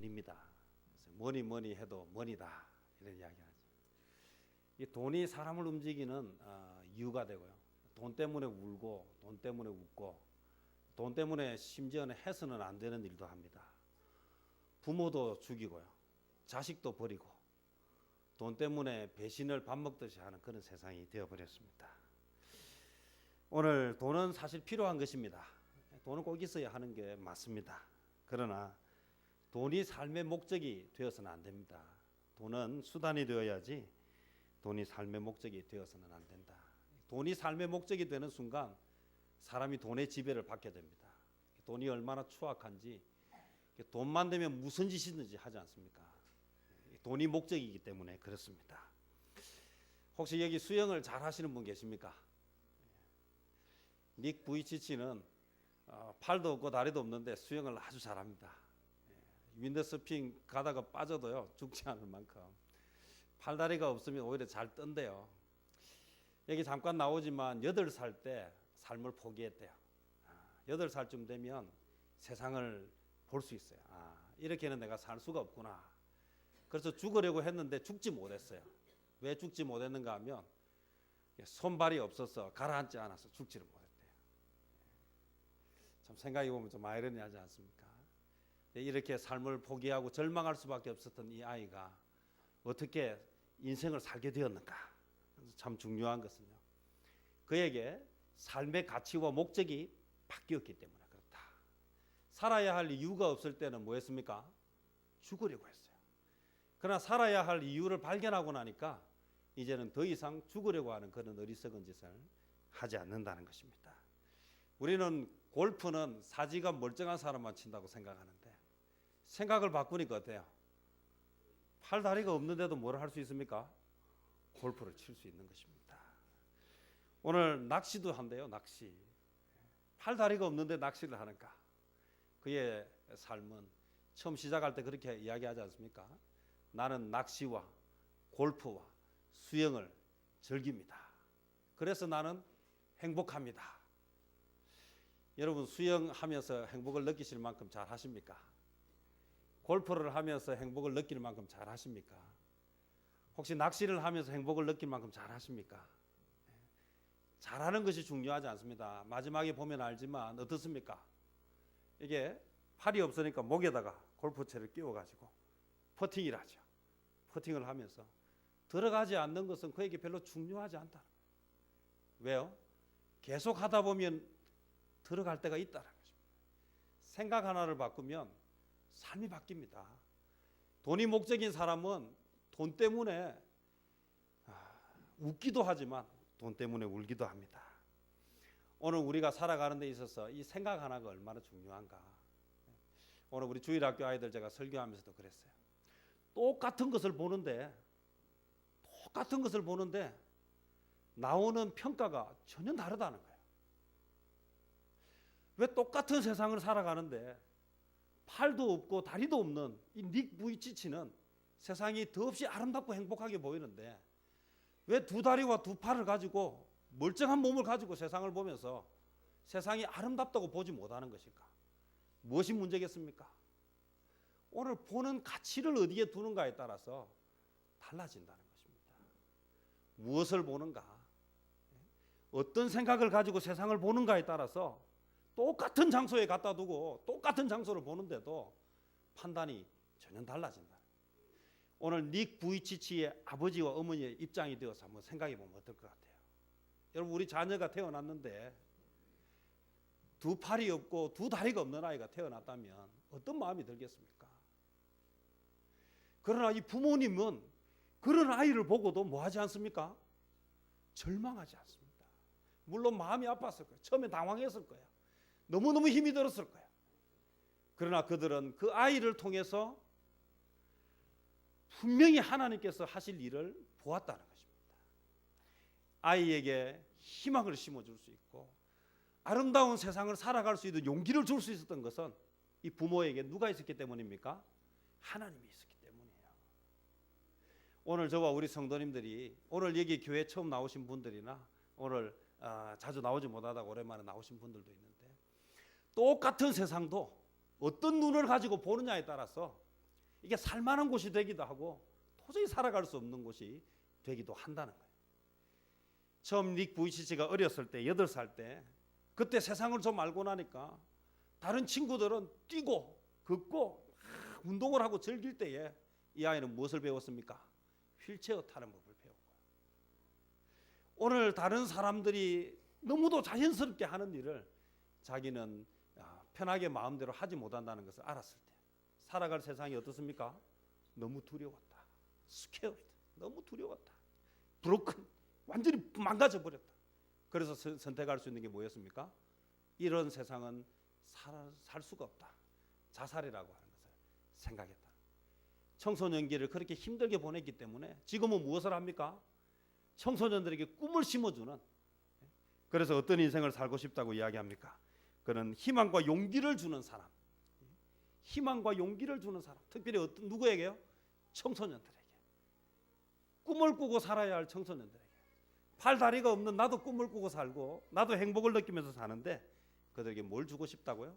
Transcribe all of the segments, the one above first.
돈입니다. 그래서 뭐니 해도 머니다 이런 이야기하죠. 이 돈이 사람을 움직이는 이유가 되고요. 돈 때문에 울고 돈 때문에 웃고 돈 때문에 심지어는 해서는 안 되는 일도 합니다. 부모도 죽이고요. 자식도 버리고 돈 때문에 배신을 밥 먹듯이 하는 그런 세상이 되어버렸습니다. 오늘 돈은 사실 필요한 것입니다. 돈은 꼭 있어야 하는 게 맞습니다. 그러나 돈이 삶의 목적이 되어서는 안 됩니다. 돈은 수단이 되어야지 돈이 삶의 목적이 되어서는 안 된다. 돈이 삶의 목적이 되는 순간 사람이 돈의 지배를 받게 됩니다. 돈이 얼마나 추악한지 돈만 되면 무슨 짓이든지 하지 않습니까? 돈이 목적이기 때문에 그렇습니다. 혹시 여기 수영을 잘 하시는 분 계십니까? 닉 부이치치는 팔도 없고 다리도 없는데 수영을 아주 잘합니다. 윈드서핑 가다가 빠져도요 죽지 않을 만큼 팔다리가 없으면 오히려 잘 뜬대요. 여기 잠깐 나오지만 8살 때 삶을 포기했대요. 8살쯤 되면 세상을 볼 수 있어요. 이렇게는 내가 살 수가 없구나. 그래서 죽으려고 했는데 죽지 못했어요. 왜 죽지 못했는가 하면 손발이 없어서 가라앉지 않아서 죽지를 못했대요. 참 생각해 보면 좀 아이러니하지 않습니까? 이렇게 삶을 포기하고 절망할 수밖에 없었던 이 아이가 어떻게 인생을 살게 되었는가? 참 중요한 것은요. 그에게 삶의 가치와 목적이 바뀌었기 때문에 그렇다. 살아야 할 이유가 없을 때는 뭐 했습니까? 죽으려고 했어요. 그러나 살아야 할 이유를 발견하고 나니까 이제는 더 이상 죽으려고 하는 그런 어리석은 짓을 하지 않는다는 것입니다. 우리는 골프는 사지가 멀쩡한 사람만 친다고 생각하는데 생각을 바꾸니까 어때요? 팔 다리가 없는데도 뭘 할 수 있습니까? 골프를 칠 수 있는 것입니다. 오늘 낚시도 한대요. 낚시. 팔 다리가 없는데 낚시를 하는가? 그의 삶은 처음 시작할 때 그렇게 이야기하지 않습니까? 나는 낚시와 골프와 수영을 즐깁니다. 그래서 나는 행복합니다. 여러분 수영하면서 행복을 느끼실 만큼 잘 하십니까? 골프를 하면서 행복을 느낄 만큼 잘 하십니까? 혹시 낚시를 하면서 행복을 느낄 만큼 잘 하십니까? 잘하는 것이 중요하지 않습니다. 마지막에 보면 알지만 어떻습니까? 이게 팔이 없으니까 목에다가 골프채를 끼워가지고 퍼팅을 하죠. 퍼팅을 하면서 들어가지 않는 것은 그에게 별로 중요하지 않다. 왜요? 계속 하다 보면 들어갈 때가 있다는 것입니다. 생각 하나를 바꾸면 삶이 바뀝니다. 돈이 목적인 사람은 돈 때문에 웃기도 하지만 돈 때문에 울기도 합니다. 오늘 우리가 살아가는 데 있어서 이 생각 하나가 얼마나 중요한가. 오늘 우리 주일학교 아이들 제가 설교하면서도 그랬어요. 똑같은 것을 보는데 나오는 평가가 전혀 다르다는 거예요. 왜 똑같은 세상을 살아가는데 팔도 없고 다리도 없는 이 닉 부이치치는 세상이 더없이 아름답고 행복하게 보이는데 왜 두 다리와 두 팔을 가지고 멀쩡한 몸을 가지고 세상을 보면서 세상이 아름답다고 보지 못하는 것일까? 무엇이 문제겠습니까? 오늘 보는 가치를 어디에 두는가에 따라서 달라진다는 것입니다. 무엇을 보는가? 어떤 생각을 가지고 세상을 보는가에 따라서 똑같은 장소에 갖다 두고 똑같은 장소를 보는데도 판단이 전혀 달라진다. 오늘 닉 부이치치의 아버지와 어머니의 입장이 되어서 한번 생각해 보면 어떨 것 같아요? 여러분 우리 자녀가 태어났는데 두 팔이 없고 두 다리가 없는 아이가 태어났다면 어떤 마음이 들겠습니까? 그러나 이 부모님은 그런 아이를 보고도 뭐 하지 않습니까? 절망하지 않습니다. 물론 마음이 아팠을 거예요. 처음에 당황했을 거예요. 너무너무 힘이 들었을 거예요. 그러나 그들은 그 아이를 통해서 분명히 하나님께서 하실 일을 보았다는 것입니다. 아이에게 희망을 심어줄 수 있고 아름다운 세상을 살아갈 수 있는 용기를 줄 수 있었던 것은 이 부모에게 누가 있었기 때문입니까? 하나님이 있었기 때문이에요. 오늘 저와 우리 성도님들이 오늘 여기 교회 처음 나오신 분들이나 오늘 자주 나오지 못하다가 오랜만에 나오신 분들도 있는데 똑같은 세상도 어떤 눈을 가지고 보느냐에 따라서 이게 살만한 곳이 되기도 하고 도저히 살아갈 수 없는 곳이 되기도 한다는 거예요. 처음 닉 부이치치가 어렸을 때 8살 때 그때 세상을 좀 알고 나니까 다른 친구들은 뛰고 걷고 운동을 하고 즐길 때에 이 아이는 무엇을 배웠습니까? 휠체어 타는 법을 배운 거예요. 오늘 다른 사람들이 너무도 자연스럽게 하는 일을 자기는 편하게 마음대로 하지 못한다는 것을 알았을 때 살아갈 세상이 어떻습니까? 너무 두려웠다. 스케어드, 너무 두려웠다. 브로큰, 완전히 망가져 버렸다. 그래서 선택할 수 있는 게 뭐였습니까? 이런 세상은 살 수가 없다. 자살이라고 하는 것을 생각했다. 청소년기를 그렇게 힘들게 보냈기 때문에 지금은 무엇을 합니까? 청소년들에게 꿈을 심어주는, 그래서 어떤 인생을 살고 싶다고 이야기합니까? 그는 희망과 용기를 주는 사람, 희망과 용기를 주는 사람, 특별히 어떤 누구에게요? 청소년들에게. 꿈을 꾸고 살아야 할 청소년들에게. 팔 다리가 없는 나도 꿈을 꾸고 살고 나도 행복을 느끼면서 사는데 그들에게 뭘 주고 싶다고요?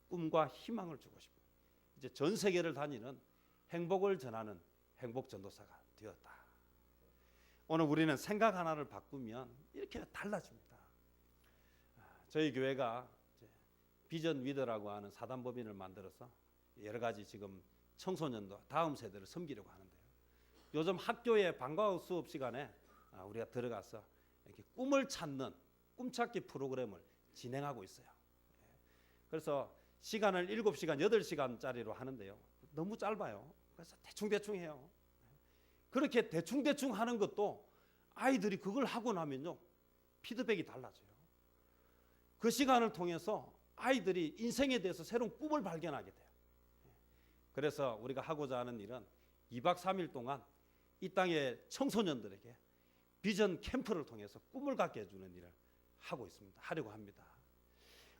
꿈과 희망을 주고 싶어요. 이제 전 세계를 다니는 행복을 전하는 행복 전도사가 되었다. 오늘 우리는 생각 하나를 바꾸면 이렇게 달라집니다. 저희 교회가 비전 위더라고 하는 사단법인을 만들어서 여러 가지 지금 청소년도 다음 세대를 섬기려고 하는데요. 요즘 학교의 방과후 수업 시간에 우리가 들어가서 이렇게 꿈을 찾는 꿈찾기 프로그램을 진행하고 있어요. 그래서 시간을 7시간, 8시간짜리로 하는데요. 너무 짧아요. 그래서 대충 해요. 그렇게 대충 하는 것도 아이들이 그걸 하고 나면요, 피드백이 달라져요. 그 시간을 통해서 아이들이 인생에 대해서 새로운 꿈을 발견하게 돼요. 그래서 우리가 하고자 하는 일은 2박 3일 동안 이 땅의 청소년들에게 비전 캠프를 통해서 꿈을 갖게 해주는 일을 하고 있습니다. 하려고 합니다.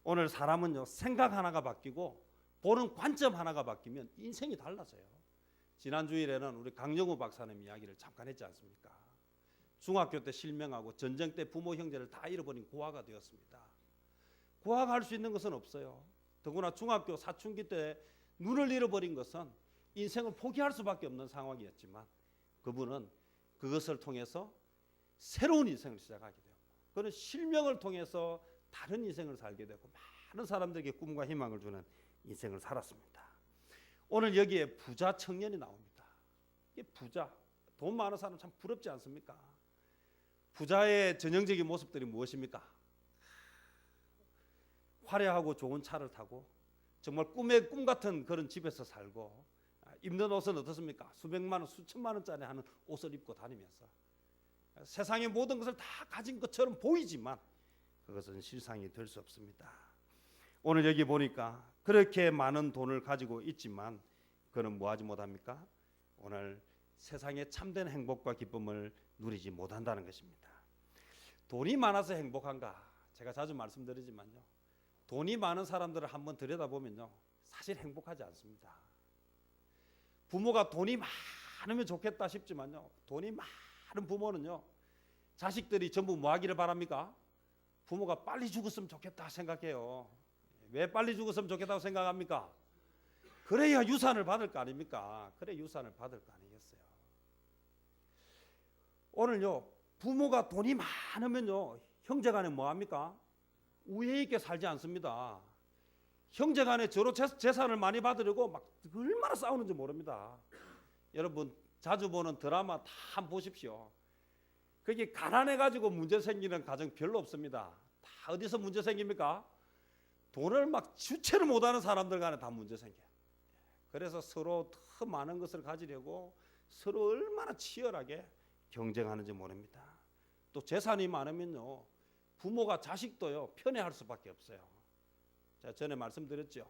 오늘 사람은요, 생각 하나가 바뀌고 보는 관점 하나가 바뀌면 인생이 달라져요. 지난 주일에는 우리 강영우 박사님 이야기를 잠깐 했지 않습니까? 중학교 때 실명하고 전쟁 때 부모 형제를 다 잃어버린 고아가 되었습니다. 고아가 할 수 있는 것은 없어요. 더구나 중학교 사춘기 때 눈을 잃어버린 것은 인생을 포기할 수밖에 없는 상황이었지만 그분은 그것을 통해서 새로운 인생을 시작하게 되었고, 그는 실명을 통해서 다른 인생을 살게 되고 많은 사람들에게 꿈과 희망을 주는 인생을 살았습니다. 오늘 여기에 부자 청년이 나옵니다. 이게 부자, 돈 많은 사람 참 부럽지 않습니까? 부자의 전형적인 모습들이 무엇입니까? 화려하고 좋은 차를 타고 정말 꿈의 꿈 같은 그런 집에서 살고, 입는 옷은 어떻습니까? 수백만 원, 수천만 원짜리 하는 옷을 입고 다니면서 세상의 모든 것을 다 가진 것처럼 보이지만 그것은 실상이 될 수 없습니다. 오늘 여기 보니까 그렇게 많은 돈을 가지고 있지만 그는 뭐하지 못합니까? 오늘 세상의 참된 행복과 기쁨을 누리지 못한다는 것입니다. 돈이 많아서 행복한가? 제가 자주 말씀드리지만요, 돈이 많은 사람들을 한번 들여다보면요, 사실 행복하지 않습니다. 부모가 돈이 많으면 좋겠다 싶지만요, 돈이 많은 부모는요, 자식들이 전부 뭐 하기를 바랍니까? 부모가 빨리 죽었으면 좋겠다 생각해요. 왜 빨리 죽었으면 좋겠다고 생각합니까? 그래야 유산을 받을 거 아닙니까? 그래 유산을 받을 거 아니겠어요? 오늘요, 부모가 돈이 많으면요, 형제간에 뭐 합니까? 우애 있게 살지 않습니다. 형제간에 저로 재산을 많이 받으려고 막 얼마나 싸우는지 모릅니다. 여러분 자주 보는 드라마 다 한번 보십시오. 그게 가난해가지고 문제 생기는 가정 별로 없습니다. 다 어디서 문제 생깁니까? 돈을 막 주체를 못하는 사람들 간에 다 문제 생겨요. 그래서 서로 더 많은 것을 가지려고 서로 얼마나 치열하게 경쟁하는지 모릅니다. 또 재산이 많으면요, 부모가 자식도요 편애할 수밖에 없어요. 제가 전에 말씀드렸죠.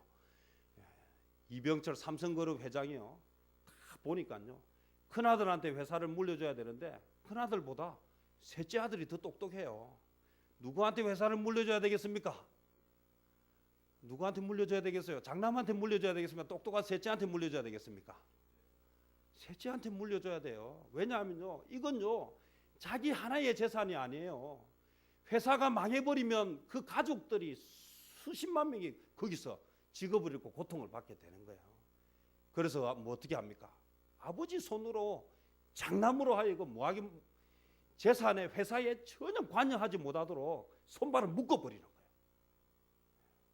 이병철 삼성그룹 회장이요, 다 보니까요, 큰아들한테 회사를 물려줘야 되는데 큰아들보다 셋째 아들이 더 똑똑해요. 누구한테 회사를 물려줘야 되겠습니까? 누구한테 물려줘야 되겠어요? 장남한테 물려줘야 되겠습니까? 똑똑한 셋째한테 물려줘야 되겠습니까? 셋째한테 물려줘야 돼요. 왜냐하면요, 이건요, 자기 하나의 재산이 아니에요. 회사가 망해버리면 그 가족들이 수십만 명이 거기서 직업을 잃고 고통을 받게 되는 거예요. 그래서 뭐 어떻게 합니까? 아버지 손으로 장남으로 하여금 뭐하기 재산에 회사에 전혀 관여하지 못하도록 손발을 묶어버리는 거예요.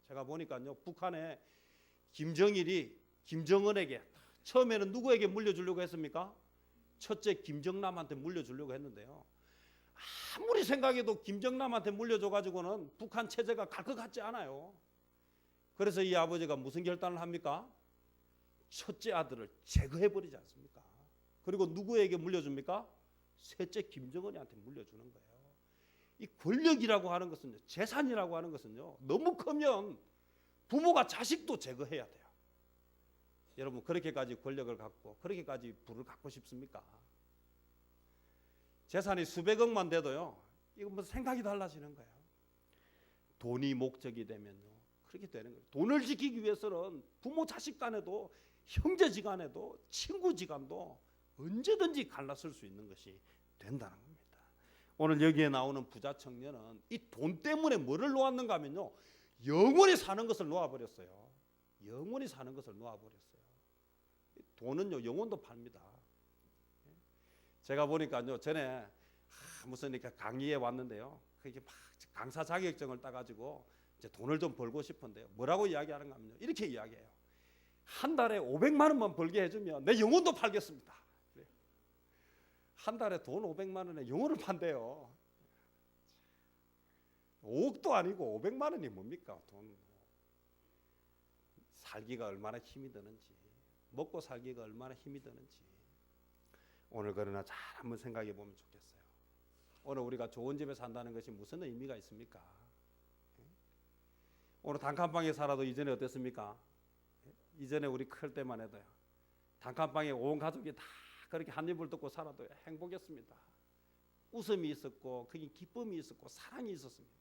제가 보니까요, 북한에 김정일이 김정은에게 처음에는 누구에게 물려주려고 했습니까? 첫째 김정남한테 물려주려고 했는데요. 아무리 생각해도 김정남한테 물려줘가지고는 북한 체제가 갈 것 같지 않아요. 그래서 이 아버지가 무슨 결단을 합니까? 첫째 아들을 제거해버리지 않습니까? 그리고 누구에게 물려줍니까? 셋째 김정은이한테 물려주는 거예요. 이 권력이라고 하는 것은요, 재산이라고 하는 것은요, 너무 크면 부모가 자식도 제거해야 돼요. 여러분, 그렇게까지 권력을 갖고 그렇게까지 부를 갖고 싶습니까? 재산이 수백억만 돼도요, 이건 뭐 생각이 달라지는 거예요. 돈이 목적이 되면요, 그렇게 되는 거예요. 돈을 지키기 위해서는 부모 자식 간에도, 형제지간에도, 친구지간도 언제든지 갈라설 수 있는 것이 된다는 겁니다. 오늘 여기에 나오는 부자 청년은 이 돈 때문에 뭐를 놓았는가 하면요, 영원히 사는 것을 놓아버렸어요. 영원히 사는 것을 놓아버렸어요. 돈은요, 영혼도 팝니다. 제가 보니까요, 전에 무슨 이렇게 강의에 왔는데요, 그게 막 강사 자격증을 따가지고 이제 돈을 좀 벌고 싶은데요, 뭐라고 이야기하는가 하면요, 이렇게 이야기해요. 한 달에 500만 원만 벌게 해주면 내 영혼도 팔겠습니다. 한 달에 돈 500만 원에 영혼을 판대요. 5억도 아니고 500만 원이 뭡니까? 돈 살기가 얼마나 힘이 드는지, 먹고 살기가 얼마나 힘이 드는지 오늘 그러나 잘 한번 생각해 보면 좋겠어요. 오늘 우리가 좋은 집에 산다는 것이 무슨 의미가 있습니까? 오늘 단칸방에 살아도 이전에 어땠습니까? 이전에 우리 클 때만 해도요, 단칸방에 온 가족이 다 그렇게 한 입을 듣고 살아도 행복했습니다. 웃음이 있었고, 거기 기쁨이 있었고, 사랑이 있었습니다.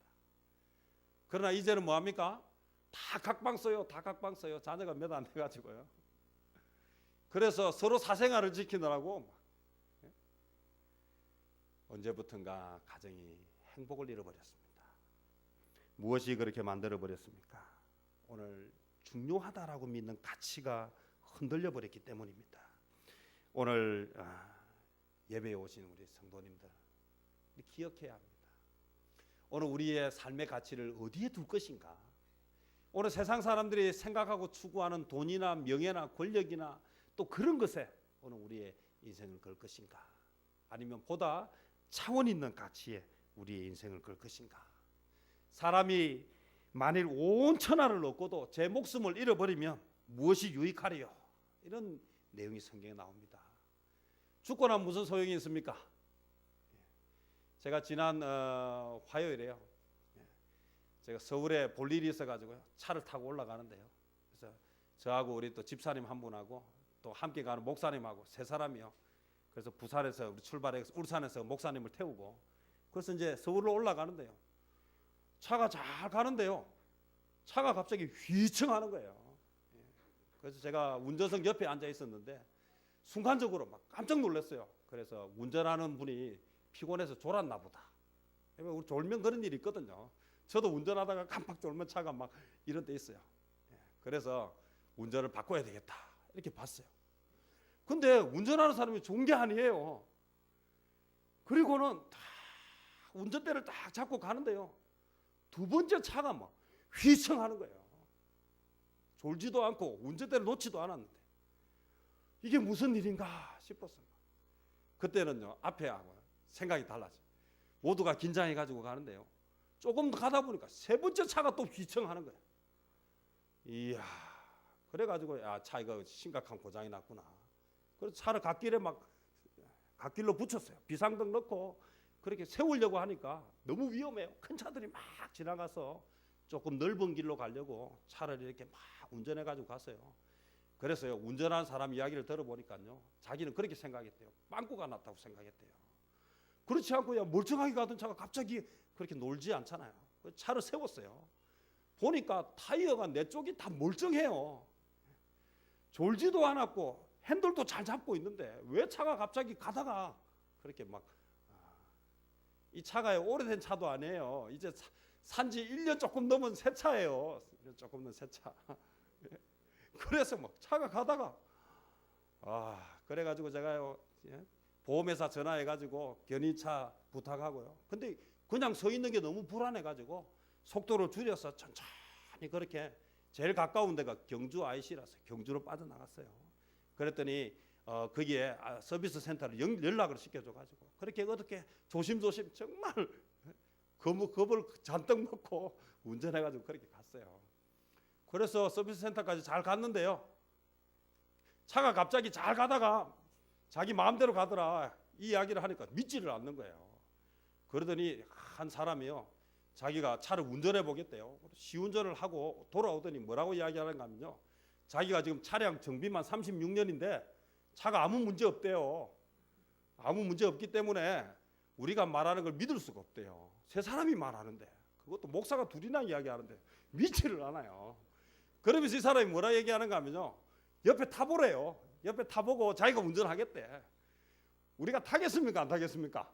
그러나 이제는 뭐합니까? 다 각방 써요. 다 각방 써요. 자녀가 몇 안 돼가지고요. 그래서 서로 사생활을 지키느라고 언제부턴가 가정이 행복을 잃어버렸습니다. 무엇이 그렇게 만들어버렸습니까? 오늘 중요하다라고 믿는 가치가 흔들려 버렸기 때문입니다. 오늘 예배에 오신 우리 성도님들 기억해야 합니다. 오늘 우리의 삶의 가치를 어디에 둘 것인가? 오늘 세상 사람들이 생각하고 추구하는 돈이나 명예나 권력이나 또 그런 것에 오늘 우리의 인생을 걸 것인가? 아니면 보다 차원 있는 가치에 우리의 인생을 걸 것인가? 사람이 만일 온 천하를 얻고도 제 목숨을 잃어버리면 무엇이 유익하리요? 이런 내용이 성경에 나옵니다. 죽고 나면 무슨 소용이 있습니까? 제가 지난 화요일에요, 제가 서울에 볼 일이 있어가지고요, 차를 타고 올라가는데요, 그래서 저하고 우리 또 집사님 한 분하고 또 함께 가는 목사님하고 세 사람이요, 그래서 부산에서 우리 출발해서 울산에서 목사님을 태우고, 그래서 이제 서울로 올라가는데요, 차가 잘 가는데요, 차가 갑자기 휘청하는 거예요. 그래서 제가 운전석 옆에 앉아 있었는데 순간적으로 막 깜짝 놀랐어요. 그래서 운전하는 분이 피곤해서 졸았나 보다. 우리 졸면 그런 일이 있거든요. 저도 운전하다가 깜빡 졸면 차가 막 이런 데 있어요. 그래서 운전을 바꿔야 되겠다 이렇게 봤어요. 근데 운전하는 사람이 좋은 게 아니에요. 그리고는 다 운전대를 딱 잡고 가는데요, 두 번째 차가 막 휘청하는 거예요. 졸지도 않고 운전대를 놓지도 않았는데 이게 무슨 일인가 싶었어요. 그때는요, 앞에하고 생각이 달라져요. 모두가 긴장해가지고 가는데요, 조금 더 가다 보니까 세 번째 차가 또 휘청하는 거예요. 이야, 그래가지고 차 이거 심각한 고장이 났구나. 그래서 차를 갓길에 막 갓길로 붙였어요. 비상등 넣고 그렇게 세우려고 하니까 너무 위험해요. 큰 차들이 막 지나가서 조금 넓은 길로 가려고 차를 이렇게 막 운전해가지고 갔어요. 그래서요, 운전하는 사람 이야기를 들어보니까요, 자기는 그렇게 생각했대요. 빵꾸가 났다고 생각했대요. 그렇지 않고요, 멀쩡하게 가던 차가 갑자기 그렇게 놀지 않잖아요. 차를 세웠어요. 보니까 타이어가 내 쪽이 다 멀쩡해요. 졸지도 않았고 핸들도 잘 잡고 있는데 왜 차가 갑자기 가다가 그렇게 막, 이 차가 오래된 차도 아니에요. 이제 산지 1년 조금 넘은 새 차예요. 1년 조금 넘은 새 차. 그래서 막 차가 가다가 그래가지고 제가요, 보험회사 전화해가지고 견인차 부탁하고요. 근데 그냥 서 있는 게 너무 불안해가지고 속도를 줄여서 천천히 그렇게 제일 가까운 데가 경주 IC라서 경주로 빠져나갔어요. 그랬더니 거기에 서비스 센터를 연락을 시켜줘가지고 그렇게 어떻게 조심조심 정말 겁을 잔뜩 먹고 운전해가지고 그렇게 갔어요. 그래서 서비스 센터까지 잘 갔는데요. 차가 갑자기 잘 가다가 자기 마음대로 가더라 이 이야기를 하니까 믿지를 않는 거예요. 그러더니 한 사람이요, 자기가 차를 운전해 보겠대요. 시운전을 하고 돌아오더니 뭐라고 이야기하는가 하면요, 자기가 지금 차량 정비만 36년인데 차가 아무 문제 없대요. 아무 문제 없기 때문에 우리가 말하는 걸 믿을 수가 없대요. 세 사람이 말하는데, 그것도 목사가 둘이나 이야기하는데 믿지를 않아요. 그러면서 이 사람이 뭐라 얘기하는가 하면요, 옆에 타보래요. 옆에 타보고 자기가 운전하겠대. 우리가 타겠습니까? 안 타겠습니까?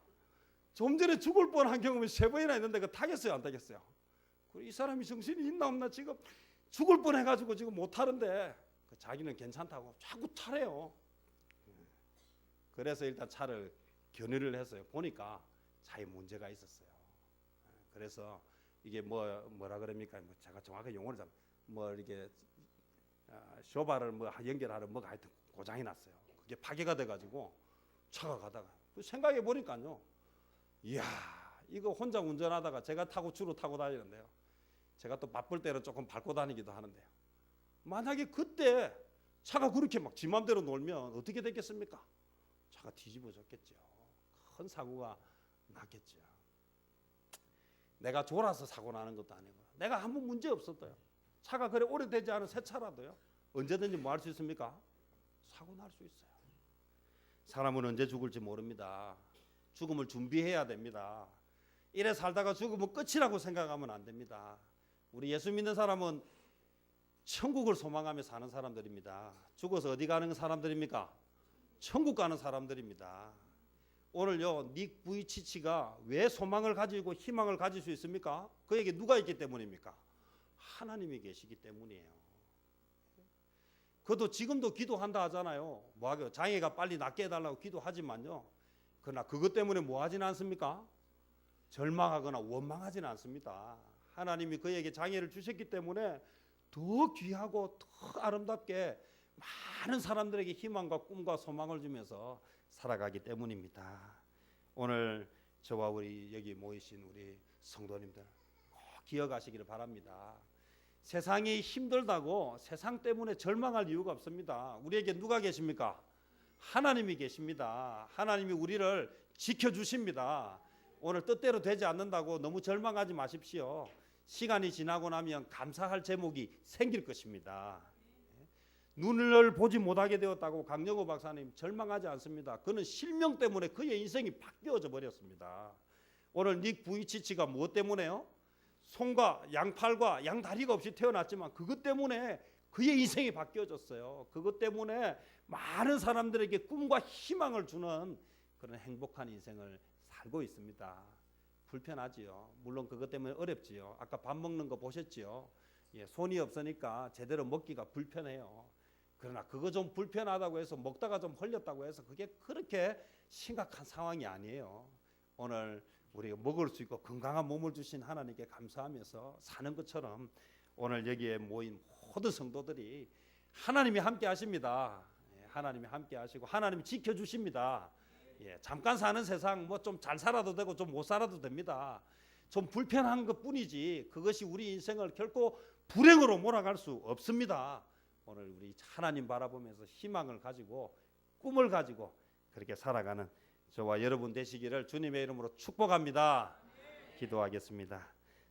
좀 전에 죽을 뻔한 경험이 3번이나 있는데 그 타겠어요? 안 타겠어요? 이 사람이 정신이 있나 없나 지금 죽을 뻔해가지고 지금 못 타는데 자기는 괜찮다고 자꾸 타래요. 그래서 일단 차를 견인을 했어요. 보니까 차에 문제가 있었어요. 그래서 이게 뭐라 그럽니까? 제가 정확하게 용어를 이렇게 쇼바를 연결하는 뭐가 하여튼 고장이 났어요. 그게 파괴가 돼가지고 차가 가다가 생각해 보니까요, 이야, 이거 혼자 운전하다가 제가 주로 타고 다니는데요, 제가 또 바쁠 때는 조금 밟고 다니기도 하는데요, 만약에 그때 차가 그렇게 막 지 맘대로 놀면 어떻게 됐겠습니까? 차가 뒤집어졌겠죠. 큰 사고가 났겠죠. 내가 졸아서 사고 나는 것도 아니고 내가 아무 문제 없었어요. 차가 그래 오래되지 않은 새 차라도요, 언제든지 뭐 할 수 있습니까? 사고 날 수 있어요. 사람은 언제 죽을지 모릅니다. 죽음을 준비해야 됩니다. 이래 살다가 죽으면 끝이라고 생각하면 안 됩니다. 우리 예수 믿는 사람은 천국을 소망하며 사는 사람들입니다. 죽어서 어디 가는 사람들입니까? 천국 가는 사람들입니다. 오늘요, 닉 부이치치가 왜 소망을 가지고 희망을 가질 수 있습니까? 그에게 누가 있기 때문입니까? 하나님이 계시기 때문이에요. 그도 지금도 기도한다 하잖아요. 뭐하게요? 장애가 빨리 낫게 해달라고 기도하지만요, 그러나 그것 때문에 뭐 하지는 않습니까? 절망하거나 원망하지는 않습니다. 하나님이 그에게 장애를 주셨기 때문에 더 귀하고 더 아름답게 많은 사람들에게 희망과 꿈과 소망을 주면서 살아가기 때문입니다. 오늘 저와 우리 여기 모이신 우리 성도님들 꼭 기억하시기를 바랍니다. 세상이 힘들다고 세상 때문에 절망할 이유가 없습니다. 우리에게 누가 계십니까? 하나님이 계십니다. 하나님이 우리를 지켜주십니다. 오늘 뜻대로 되지 않는다고 너무 절망하지 마십시오. 시간이 지나고 나면 감사할 제목이 생길 것입니다. 눈을 보지 못하게 되었다고 강영호 박사님 절망하지 않습니다. 그는 실명 때문에 그의 인생이 바뀌어져 버렸습니다. 오늘 닉 부이치치가 무엇 때문에요? 손과 양팔과 양다리가 없이 태어났지만 그것 때문에 그의 인생이 바뀌어졌어요. 그것 때문에 많은 사람들에게 꿈과 희망을 주는 그런 행복한 인생을 살고 있습니다. 불편하지요. 물론 그것 때문에 어렵지요. 아까 밥 먹는 거 보셨지요. 손이 없으니까 제대로 먹기가 불편해요. 그러나 그거 좀 불편하다고 해서 먹다가 좀 흘렸다고 해서 그게 그렇게 심각한 상황이 아니에요. 오늘 우리가 먹을 수 있고 건강한 몸을 주신 하나님께 감사하면서 사는 것처럼 오늘 여기에 모인 모든 성도들이 하나님이 함께 하십니다. 하나님이 함께 하시고 하나님이 지켜주십니다. 잠깐 사는 세상 뭐 좀 잘 살아도 되고 좀 못 살아도 됩니다. 좀 불편한 것뿐이지 그것이 우리 인생을 결코 불행으로 몰아갈 수 없습니다. 오늘 우리 하나님 바라보면서 희망을 가지고 꿈을 가지고 그렇게 살아가는 저와 여러분 되시기를 주님의 이름으로 축복합니다. 기도하겠습니다.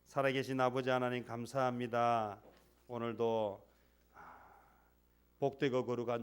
살아계신 아버지 하나님 감사합니다. 오늘도 복되고 거룩한